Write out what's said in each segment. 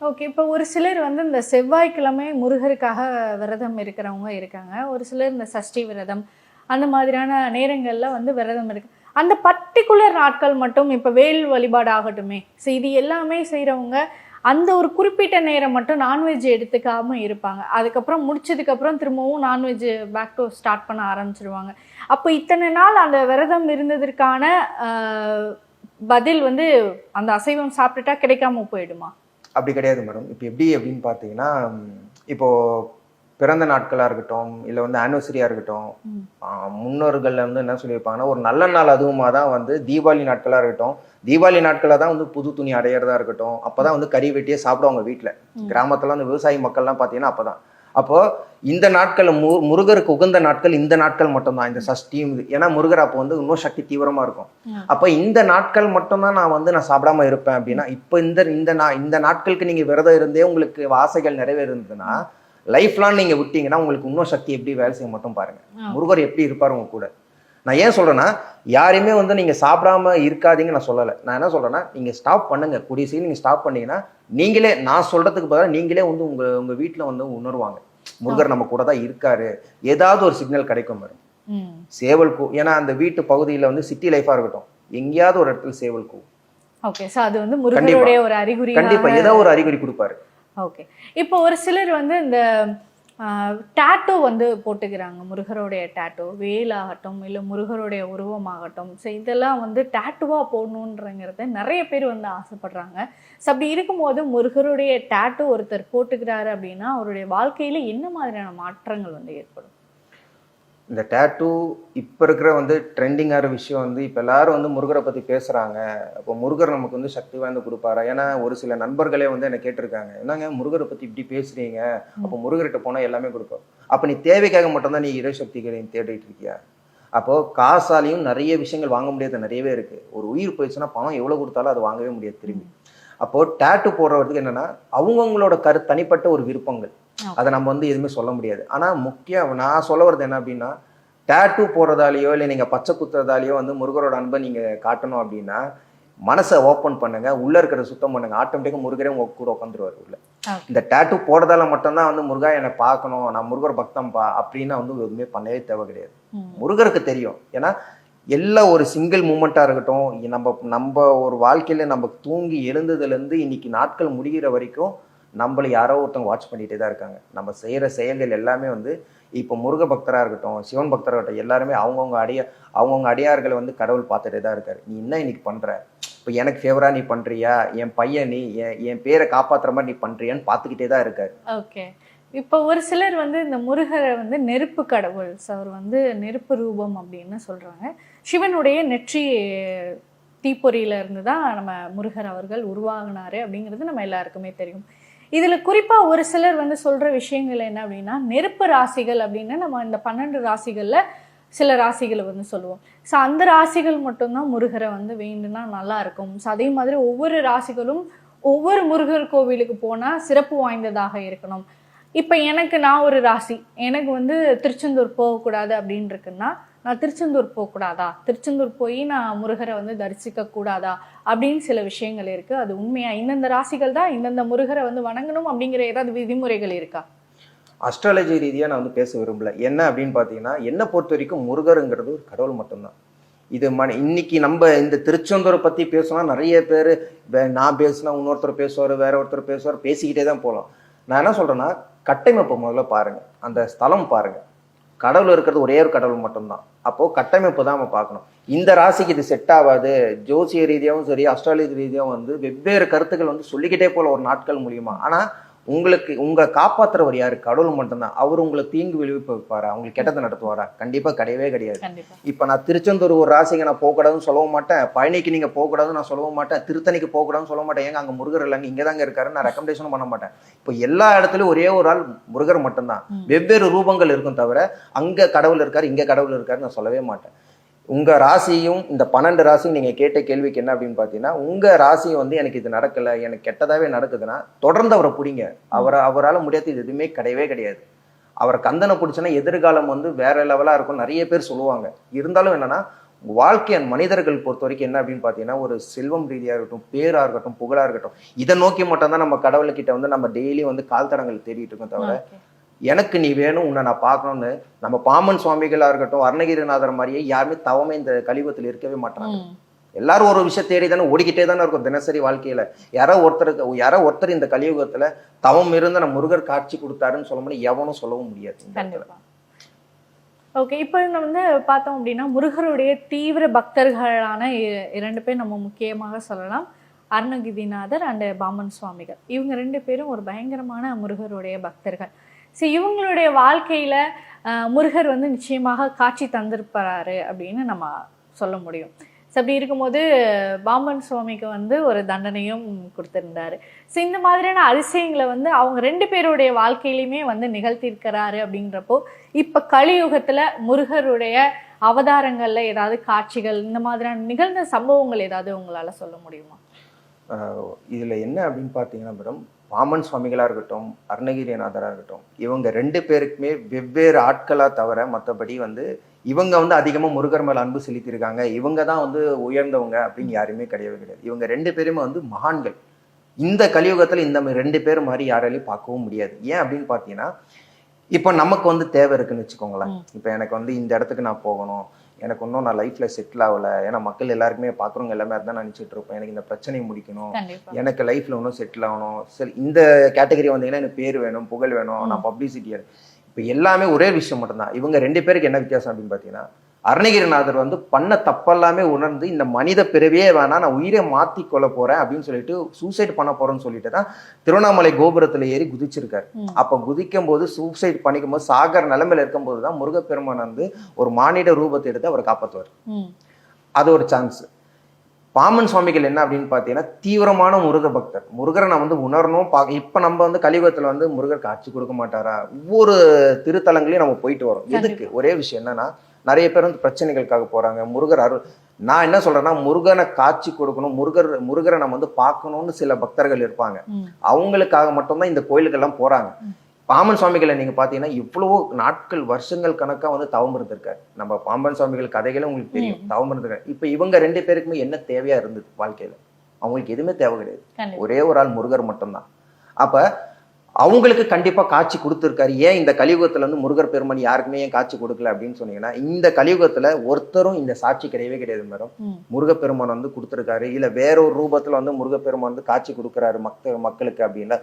Okay. இப்போ ஒரு சிலர் வந்து இந்த செவ்வாய்க்கிழமை முருகருக்காக விரதம் இருக்கிறவங்க இருக்காங்க. ஒரு சிலர் இந்த சஷ்டி விரதம் அந்த மாதிரியான நேரங்கள்ல வந்து விரதம் இருக்கு. அந்த பர்ட்டிகுலர் நாட்கள் மட்டும் இப்ப வேல் வழிபாடு ஆகட்டுமே, இது எல்லாமே செய்றவங்க அந்த ஒரு குறிப்பிட்ட நேரம் மட்டும் நான்வெஜ் எடுத்துக்காம இருப்பாங்க. அதுக்கப்புறம் முடிச்சதுக்கப்புறம் திரும்பவும் நான்வெஜ் பேக் டு ஸ்டார்ட் பண்ண ஆரம்பிச்சுருவாங்க. அப்போ இத்தனை நாள் அந்த விரதம் இருந்ததற்கான அ பதில் வந்து அந்த அசைவம் சாப்பிட்டுட்டா கிடைக்காம போயிடுமா? அப்படி கிடையாது மேடம். இப்போ எப்படி அப்படின்னு பார்த்தீங்கன்னா, இப்போ பிறந்த நாட்களா இருக்கட்டும், இல்ல வந்து ஆனிவர்சரியா இருக்கட்டும், ம். ஆ முன்னோர்கள் வந்து என்ன சொல்லியிருப்பாங்கன்னா, ஒரு நல்ல நாள் அதுவுமா தான் வந்து தீபாவளி நாட்களா இருக்கட்டும், தீபாவளி நாட்களா தான் வந்து புது துணி அடையிறதா இருக்கட்டும், அப்பதான் வந்து கறி வெட்டியே சாப்பிடுவாங்க வீட்ல. ம். கிராமத்துல வந்து விவசாயி மக்கள்லாம் பார்த்தீங்கன்னா அப்பதான். அப்போ இந்த நாட்கள் முருகருக்கு உகந்த நாட்கள் இந்த நாட்கள் மட்டும்தான். இந்த சஷ்டி ஏன்னா முருகர் அப்போ வந்து இன்னும் சக்தி தீவிரமா இருக்கும். ம். அப்ப இந்த நாட்கள் மட்டும்தான் நான் சாப்பிடாம இருப்பேன் அப்படின்னா, இப்ப இந்த நாட்களுக்கு நீங்க விரதம் இருந்தே உங்களுக்கு ஆசைகள் நிறைவேறுதுன்னா, லைஃப் லாங் நீங்க விட்டீங்கன்னா உங்களுக்கு இன்னும் சக்தி எப்படி வேலை செய்ய மட்டும் பாருங்க. முருகர் எப்படி இருப்பாரு உங்க கூட. நான் ஏன் சொல்றேன்னா, யாரையுமே வந்து நீங்க சாப்பிடாம இருக்காதீங்க நான் சொல்லலை. நான் என்ன சொல்றேன்னா, நீங்க ஸ்டாப் பண்ணுங்க. கூடிய சீக்கிரம் நீங்க ஸ்டாப் பண்ணீங்கன்னா, நீங்களே நான் சொல்றதுக்கு பதிலா நீங்களே வந்து உங்க உங்க வீட்டுல வந்து உணர்வாங்க. முருகர் நம்ம கூட தான் இருக்காரு. ஏதாவது ஒரு சிக்னல் கிடைக்கும் மேடம். சேவல் ஏன்னா அந்த வீட்டு பகுதியில வந்து சிட்டி லைஃபா இருக்கட்டும், எங்கேயாவது ஒரு இடத்துல சேவல் ஓகே. சோ அது வந்து முருகருடைய ஒரு அறிகுறி. கண்டிப்பா ஏதாவது ஒரு அறிகுறி கொடுப்பாரு. ஓகே. இப்போ ஒரு சிலர் வந்து இந்த டாட்டூ வந்து போட்டுக்கிறாங்க. முருகருடைய டாட்டூ வேலாகட்டும் இல்லை முருகருடைய உருவமாகட்டும். ஸோ இதெல்லாம் வந்து டாட்டூவாக போடணுன்றங்கிறத நிறைய பேர் வந்து ஆசைப்படுறாங்க. ஸோ அப்படி இருக்கும்போது முருகருடைய டாட்டூ ஒருத்தர் போட்டுக்கிறாரு அப்படின்னா அவருடைய வாழ்க்கையில என்ன மாதிரியான மாற்றங்கள் வந்து ஏற்படும்? இந்த டேட்டூ இப்போ இருக்கிற வந்து ட்ரெண்டிங்கான விஷயம் வந்து இப்போ எல்லாரும் வந்து முருகரை பற்றி பேசுகிறாங்க. அப்போ முருகர் நமக்கு வந்து சக்தி வாய்ந்து கொடுப்பாரா? ஏன்னா ஒரு சில நண்பர்களே வந்து என்னை கேட்டிருக்காங்க, என்னங்க முருகரை பற்றி இப்படி பேசுறீங்க, அப்போ முருகர்கிட்ட போனால் எல்லாமே கொடுப்போம். அப்போ நீ தேவைக்காக மட்டும்தான் நீ இறைசக்திகளை தேடிட்டு இருக்கியா? அப்போது காசாலையும் நிறைய விஷயங்கள் வாங்க முடியாது, நிறையவே இருக்குது. ஒரு உயிர் போயிடுச்சுன்னா பணம் எவ்வளோ கொடுத்தாலும் அது வாங்கவே முடியாது திரும்பி. அப்போது டேட்டூ போடுறதுக்கு என்னென்னா அவங்கவுங்களோட தனிப்பட்ட ஒரு விருப்பங்கள். அதை நம்ம வந்து எதுவுமே சொல்ல முடியாது. ஆனால் முக்கியம் நான் சொல்ல வர்றது என்ன அப்படின்னா, டேட்டூ போடுறதாலேயோ இல்லை நீங்கள் பச்சை குத்துறதாலேயோ வந்து முருகரோட அன்பை நீங்கள் காட்டணும் அப்படின்னா, மனசை ஓப்பன் பண்ணுங்க, உள்ளே இருக்கிறத சுத்தம் பண்ணுங்க. ஆட்டோமேட்டிக்காக முருகரே உங்க கூட உட்காந்துருவார் உள்ள. இந்த டேட்டூ போடுறதால மட்டும்தான் வந்து முருகா என்னை பார்க்கணும், நான் முருகர் பக்தம்பா அப்படின்னு வந்து எதுவுமே பண்ணவே தேவை கிடையாது. முருகருக்கு தெரியும். ஏன்னா எல்லாம் ஒரு சிங்கிள் மூமெண்ட்டாக இருக்கட்டும், நம்ம ஒரு வாழ்க்கையில் நம்ம தூங்கி எழுந்ததுலேருந்து இன்னைக்கு நாட்கள் முடிகிற வரைக்கும் நம்மளை யாரோ ஒருத்தவங்க வாட்ச் பண்ணிகிட்டே தான் இருக்காங்க. நம்ம செய்கிற செயல்கள் எல்லாமே வந்து இப்போ முருக பக்தராக இருக்கட்டும், சிவன் பக்தராக இருக்கட்டும், எல்லாருமே அவங்கவுங்க அடியார்களை வந்து கடவுள் பார்த்துட்டே தான் இருக்காரு. நீ என்ன இன்னைக்கு பண்ணுற, இப்போ எனக்கு ஃபேவராக நீ பண்ணுறியா, என் பையன் நீ என் பேரை காப்பாற்றுற மாதிரி நீ பண்ணுறியான்னு பார்த்துக்கிட்டே தான் இருக்காரு. ஓகே. இப்போ ஒரு சிலர் வந்து இந்த முருகரை வந்து நெருப்பு கடவுள், அவர் வந்து நெருப்பு ரூபம் அப்படின்னு சொல்கிறாங்க. சிவனுடைய நெற்றி தீப்பொறியில இருந்து தான் நம்ம முருகர் அவர்கள் உருவாகினாரு அப்படிங்கிறது நம்ம எல்லாருக்குமே தெரியும். இதில் குறிப்பாக ஒரு சிலர் வந்து சொல்கிற விஷயங்கள் என்ன அப்படின்னா, நெருப்பு ராசிகள் அப்படின்னு நம்ம இந்த 12 ராசிகளில் சில ராசிகளை வந்து சொல்லுவோம். ஸோ அந்த ராசிகள் மட்டும்தான் முருகரை வந்து வேண்டுனா நல்லா இருக்கும். ஸோ அதே மாதிரி ஒவ்வொரு ராசிகளும் ஒவ்வொரு முருகர் கோவிலுக்கு போனால் சிறப்பு வாய்ந்ததாக இருக்கணும். இப்போ நான் ஒரு ராசி, எனக்கு வந்து திருச்செந்தூர் போகக்கூடாது அப்படின்னு இருக்குன்னா, நான் திருச்செந்தூர் போகக்கூடாதா, திருச்செந்தூர் போய் நான் முருகரை வந்து தரிசிக்க கூடாதா அப்படின்னு சில விஷயங்கள் இருக்குது. அது உண்மையா இந்தந்த ராசிகள் தான் இந்தந்த முருகரை வந்து வணங்கணும் அப்படிங்கிற ஏதாவது விதிமுறைகள் இருக்கா? அஸ்ட்ராலஜி ரீதியாக நான் வந்து பேச விரும்பல. என்ன அப்படின்னு பார்த்தீங்கன்னா, என்னை பொறுத்த வரைக்கும் முருகருங்கிறது ஒரு கடவுள் மட்டும்தான். இது இன்னைக்கு நம்ம இந்த திருச்செந்தூரை பற்றி பேசணும், நிறைய பேர் நான் பேசினா இன்னொருத்தர் பேசுவார், வேற ஒருத்தர் பேசுவார், பேசிக்கிட்டே தான் போகலாம். நான் என்ன சொல்கிறேன்னா, கட்டமைப்பு முதல்ல பாருங்கள், அந்த ஸ்தலம் பாருங்கள். கடவுள் இருக்கிறது ஒரே ஒரு கடவுள் மட்டும்தான். அப்போது கட்டமைப்பு தான் நம்ம பார்க்கணும். இந்த ராசிக்கு இது செட் ஆகாது, ஜோசிய ரீதியாகவும் சரி அஸ்ட்ராலஜி ரீதியாகவும் வந்து வெவ்வேறு கருத்துக்கள் வந்து சொல்லிக்கிட்டே போல ஒரு நாட்கள் மூலியமா. ஆனால் உங்களை காப்பாற்றுறவர் யாரு? கடவுள் மட்டும்தான். அவர் உங்களை தீங்கு விளைவிப்பாரா, உங்களுக்கு கெட்டதை நடத்துவாரா? கண்டிப்பாக கிடையவே கிடையாது. இப்போ நான் திருச்செந்தூர் ஒரு ராசிக்கு நான் போகக்கூடாதுன்னு சொல்லவும் மாட்டேன், பழனிக்கு நீங்கள் போகக்கூடாதுன்னு நான் சொல்லவும் மாட்டேன், திருத்தணிக்கு போகக்கூடாதுன்னு சொல்ல மாட்டேன். ஏங்க அங்கே முருகர் இல்லைங்க, இங்கே தாங்க இருக்காரு, நான் ரெக்கமெண்டேஷனும் பண்ண மாட்டேன். இப்போ எல்லா இடத்துலையும் ஒரே ஒரு ஆள் முருகர் மட்டும்தான். வெவ்வேறு ரூபங்கள் இருக்கும் தவிர அங்கே கடவுள் இருக்காரு இங்கே கடவுள் இருக்காரு நான் சொல்லவே மாட்டேன். உங்கள் ராசியும் இந்த 12 ராசியும் நீங்கள் கேட்ட கேள்விக்கு என்ன அப்படின்னு பார்த்தீங்கன்னா, உங்கள் ராசியும் வந்து எனக்கு இது நடக்கலை, எனக்கு கெட்டதாகவே நடக்குதுன்னா தொடர்ந்து அவரை பிடிங்க. அவரால் முடியாது இது எதுவுமே கிடையவே கிடையாது. அவரை கந்தனை பிடிச்சோன்னா எதிர்காலம் வந்து வேற லெவலாக இருக்கும் நிறைய பேர் சொல்லுவாங்க. இருந்தாலும் என்னன்னா, உங்க வாழ்க்கை மனிதர்கள் பொறுத்த வரைக்கும் என்ன அப்படின்னு பார்த்தீங்கன்னா, ஒரு செல்வம் ரீதியாக இருக்கட்டும், பேரா இருக்கட்டும், புகழா இருக்கட்டும், இதை நோக்கி மட்டும் தான் நம்ம கடவுள்கிட்ட வந்து நம்ம டெய்லி வந்து கால் தடங்கள் தேடிட்டு இருக்கோம் தவிர, எனக்கு நீ வேணும், உன்னை நான் பார்க்கணும்னு நம்ம பாமன் சுவாமிகளா இருக்கட்டும், அருணகிரிநாதர் மாதிரியே யாருமே தவமே இந்த கலியுகத்தில் இருக்கவே மாட்டாங்க. எல்லாரும் ஒரு விஷயம் தேடி தானே ஓடிக்கிட்டே தானே இருக்கும் தினசரி வாழ்க்கையில. யாரோ ஒருத்தர் இந்த கலியுகத்துல தவம் இருந்து நம்ம முருகர் காட்சி கொடுத்தாருன்னு சொல்ல முடியும், எவனும் சொல்லவும் முடியாது. கண்டிப்பா. ஓகே, இப்போ நம்ம வந்து பார்த்தோம் அப்படின்னா முருகருடைய தீவிர பக்தர்களான இரண்டு பேர் நம்ம முக்கியமாக சொல்லலாம். அருணகிரிநாதர் அண்ட் பாமன் சுவாமிகள். இவங்க ரெண்டு பேரும் ஒரு பயங்கரமான முருகருடைய பக்தர்கள். ஸோ இவங்களுடைய வாழ்க்கையில முருகர் வந்து நிச்சயமாக காட்சி தந்திருப்பாரு அப்படின்னு நம்ம சொல்ல முடியும். ஸோ அப்படி இருக்கும்போது பாமன் சுவாமிக்கு வந்து ஒரு தண்டனையும் கொடுத்திருந்தாரு. ஸோ இந்த மாதிரியான அதிசயங்களை வந்து அவங்க ரெண்டு பேருடைய வாழ்க்கையிலுமே வந்து நிகழ்த்தியிருக்கிறாரு. அப்படின்றப்போ இப்போ கலியுகத்துல முருகருடைய அவதாரங்கள்ல ஏதாவது காட்சிகள் இந்த மாதிரியான நிகழ்ந்த சம்பவங்கள் ஏதாவது உங்களால சொல்ல முடியுமா? இதுல என்ன அப்படின்னு பார்த்தீங்கன்னா மேடம், பாமன் சுவாமிகளா இருக்கட்டும், அருணகிரிநாதரா இருக்கட்டும், இவங்க ரெண்டு பேருக்குமே வெவ்வேறு ஆட்களா தவிர மற்றபடி வந்து இவங்க வந்து அதிகமா முருகர் மேல அன்பு செலுத்தியிருக்காங்க, இவங்க தான் வந்து உயர்ந்தவங்க அப்படின்னு யாருமே கிடையவே கிடையாது. இவங்க ரெண்டு பேருமே வந்து மகான்கள். இந்த கலியுகத்துல இந்த ரெண்டு பேர் மாதிரி யாராலையும் பார்க்கவும் முடியாது. ஏன் அப்படின்னு பார்த்தீங்கன்னா, இப்போ நமக்கு வந்து தேவை இருக்குன்னு வச்சுக்கோங்களேன். இப்போ எனக்கு வந்து இந்த இடத்துக்கு நான் போகணும், எனக்கு இன்னும் நான் லைஃப்ல செட்டில் ஆகலை, ஏன்னா மக்கள் எல்லாருக்குமே பார்க்குறவங்க எல்லாமே அதான் நினச்சிட்டு இருப்பேன், எனக்கு இந்த பிரச்சனையை முடிக்கணும், எனக்கு லைஃப்ல இன்னும் செட்டில் ஆகணும், சரி இந்த கேட்டகரி வந்தீங்கன்னா எனக்கு பேர் வேணும், புகழ் வேணும், நான் பப்ளிசிட்டி. இப்போ எல்லாமே ஒரே விஷயம் மட்டும்தான். இவங்க ரெண்டு பேருக்கு என்ன வித்தியாசம் அப்படின்னு பார்த்தீங்கன்னா, அருணகிரிநாதர் வந்து பண்ண தப்பெல்லாமே உணர்ந்து இந்த மனித பிறவியே வேணா, நான் உயிரை மாற்றி கொள்ள போறேன் அப்படின்னு சொல்லிட்டு சூசைட் பண்ண போறேன்னு சொல்லிட்டு தான் திருவண்ணாமலை கோபுரத்துல ஏறி குதிச்சிருக்காரு. அப்ப குதிக்கும் போது சூசைட் பண்ணிக்கும் போது சாகர் நிலைமையில இருக்கும் போதுதான் முருகப்பெருமான் வந்து ஒரு மானிட ரூபத்தை எடுத்து அவரை காப்பாற்றுவார். அது ஒரு சான்ஸ். பாமன் சுவாமிகள் என்ன அப்படின்னு பார்த்தீங்கன்னா, தீவிரமான முருகர் பக்தர். முருகரை நான் வந்து உணரணும் இப்ப நம்ம வந்து கலியுகத்துல வந்து முருகர் காட்சி கொடுக்க மாட்டாரா, ஒவ்வொரு திருத்தலங்களையும் நம்ம போயிட்டு வரோம். எதுக்கு? ஒரே விஷயம் என்னன்னா, நிறைய பேர் வந்து பிரச்சனைகளுக்காக போறாங்க. முருகர் அருள், நான் என்ன சொல்றேன்னா, முருகனை காட்சி கொடுக்கணும், முருகரை நம்ம வந்து பார்க்கணும்னு சில பக்தர்கள் இருப்பாங்க. அவங்களுக்காக மட்டும்தான் இந்த கோயிலுக்கெல்லாம் போறாங்க. பாமன் சுவாமிகளை நீங்க பாத்தீங்கன்னா இவ்வளவோ நாட்கள் வருஷங்கள் கணக்கா வந்து தவம் இருந்திருக்காரு. நம்ம பாம்பன் சுவாமிகள் கதைகளும் உங்களுக்கு தெரியும், தவம் இருந்திருக்காரு. இப்ப இவங்க ரெண்டு பேருக்குமே என்ன தேவையா இருந்தது வாழ்க்கையில? அவங்களுக்கு எதுவுமே தேவை கிடையாது. ஒரே ஒரு ஆள் முருகர் மட்டும்தான். அப்ப அவங்களுக்கு கண்டிப்பா காட்சி கொடுத்துருக்காரு. ஏன் இந்த கலியுகத்துல வந்து முருகர் பெருமான் யாருக்குமே ஏன் காட்சி கொடுக்கல அப்படின்னு சொன்னீங்கன்னா, இந்த கலியுகத்துல ஒருத்தரும் இந்த சாட்சி கிடையவே கிடையாது மேடம். முருகப்பெருமான் வந்து கொடுத்துருக்காரு, இல்ல வேற ஒரு ரூபத்துல வந்து முருகப்பெருமான் வந்து காட்சி கொடுக்குறாரு மக்களுக்கு அப்படின்னா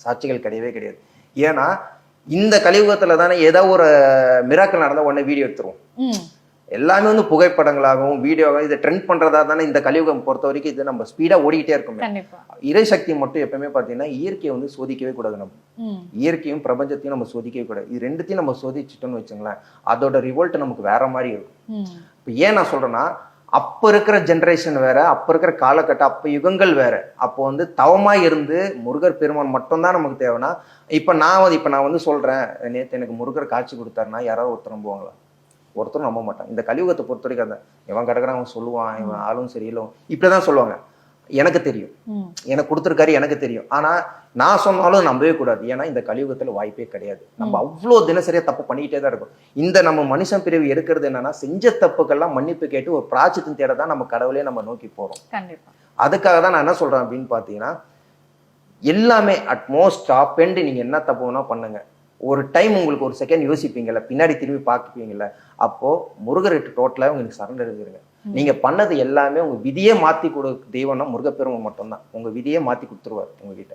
சாட்சிகள் கிடையவே கிடையாது. ஏன்னா இந்த கலியுகத்துல தானே ஏதோ ஒரு மிராக்கள் நடந்தா உடனே வீடியோ எடுத்துருவோம். எல்லாமே வந்து புகைப்படங்களாகவும் வீடியோவாகவும் இதை ட்ரெண்ட் பண்றதா தானே இந்த கலியுகம் பொறுத்த வரைக்கும். இது நம்ம ஸ்பீடா ஓடிக்கிட்டே இருக்கும். இறை சக்தி மட்டும் எப்பவுமே பாத்தீங்கன்னா இயற்கையை வந்து சோதிக்கவே கூடாது. நம்ம இயற்கையும் பிரபஞ்சத்தையும் நம்ம சோதிக்கவே கூடாது. இது ரெண்டுத்தையும் நம்ம சோதிச்சுட்டோம்னு வச்சுங்களேன், அதோட ரிவோல்ட் நமக்கு வேற மாதிரி இருக்கும். இப்ப ஏன் நான் சொல்றேன்னா, அப்ப இருக்கிற ஜென்ரேஷன் வேற, அப்ப இருக்கிற காலகட்டம், அப்ப யுகங்கள் வேற. அப்போ வந்து தவமா இருந்து முருகர் பெருமான் மட்டும்தான் நமக்கு தேவைன்னா, இப்ப நான் வந்து சொல்றேன், நேத்து எனக்கு முருகர் காட்சி கொடுத்தாருன்னா யாராவது ஒருத்தர் நம்புவாங்களா? ஒருத்தரும் நம்ப மாட்டான். இந்த கலியுகத்தை பொறுத்த வரைக்கும் அந்த இவன் கிடக்குறான், அவன் சொல்லுவான், இவன் ஆளும் சரியில்லை, இப்படிதான் சொல்லுவாங்க. எனக்கு தெரியும், எனக்கு கொடுத்துருக்காரு, எனக்கு தெரியும். ஆனா நான் சொன்னாலும் நம்பவே கூடாது. ஏன்னா இந்த கலியுகத்துல வாய்ப்பே கிடையாது. நம்ம அவ்வளோ தினசரியா தப்பு பண்ணிக்கிட்டே தான் இருக்கும். இந்த நம்ம மனுஷன் பிரிவு எடுக்கிறது என்னன்னா, செஞ்ச தப்புக்கெல்லாம் மன்னிப்பு கேட்டு ஒரு பிராச்சித்தம் தேட தான் நம்ம கடவுளே நம்ம நோக்கி போறோம். அதுக்காக தான் நான் என்ன சொல்றேன் அப்படின்னு பாத்தீங்கன்னா, எல்லாமே அட்மோஸ்ட் டாப் எண்ட் நீங்க என்ன தப்பு வேணா பண்ணுங்க, ஒரு டைம் உங்களுக்கு ஒரு செகண்ட் யோசிப்பீங்கல்ல, பின்னாடி திரும்பி பார்ப்பீங்கல்ல, அப்போ முருகர்கிட்ட டோட்டலா உங்களுக்கு சரண்டர் எடுத்துருங்க. நீங்க பண்ணது எல்லாமே உங்க விதியே மாத்தி கொடு தெய்வம்னா முருகப்பெருமான் மட்டும்தான். உங்க விதியே மாத்தி கொடுத்துருவாரு உங்ககிட்ட.